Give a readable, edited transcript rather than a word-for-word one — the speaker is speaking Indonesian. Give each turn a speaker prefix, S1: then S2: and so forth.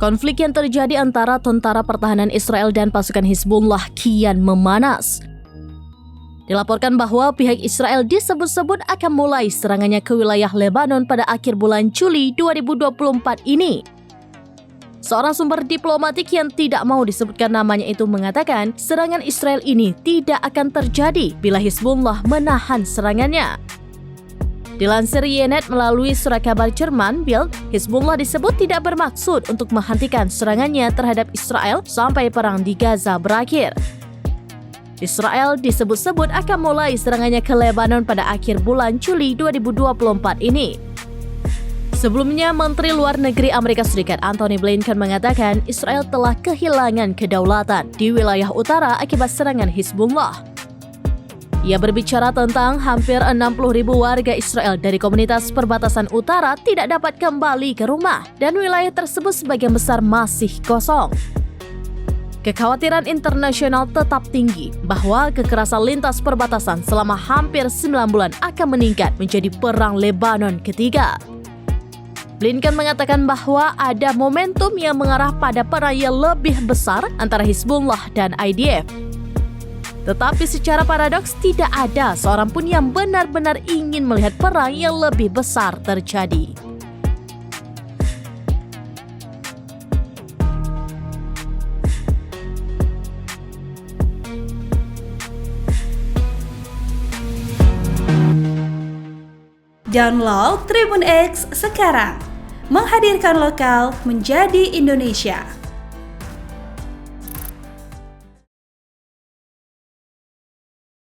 S1: Konflik yang terjadi antara tentara pertahanan Israel dan pasukan Hizbullah kian memanas. Dilaporkan bahwa pihak Israel disebut-sebut akan mulai serangannya ke wilayah Lebanon pada akhir bulan Juli 2024 ini. Seorang sumber diplomatik yang tidak mau disebutkan namanya itu mengatakan serangan Israel ini tidak akan terjadi bila Hizbullah menahan serangannya. Dilansir Ynet melalui surat kabar Jerman Bild, Hizbullah disebut tidak bermaksud untuk menghentikan serangannya terhadap Israel sampai perang di Gaza berakhir. Israel disebut-sebut akan mulai serangannya ke Lebanon pada akhir bulan Juli 2024 ini. Sebelumnya, Menteri Luar Negeri Amerika Serikat Antony Blinken mengatakan Israel telah kehilangan kedaulatan di wilayah utara akibat serangan Hizbullah. Ia berbicara tentang hampir 60.000 warga Israel dari komunitas perbatasan utara tidak dapat kembali ke rumah dan wilayah tersebut sebagian besar masih kosong. Kekhawatiran internasional tetap tinggi bahwa kekerasan lintas perbatasan selama hampir 9 bulan akan meningkat menjadi perang Lebanon ketiga. Blinken mengatakan bahwa ada momentum yang mengarah pada perang yang lebih besar antara Hizbullah dan IDF. Tetapi secara paradoks tidak ada seorang pun yang benar-benar ingin melihat perang yang lebih besar terjadi.
S2: Download Tribun X sekarang, menghadirkan lokal menjadi Indonesia.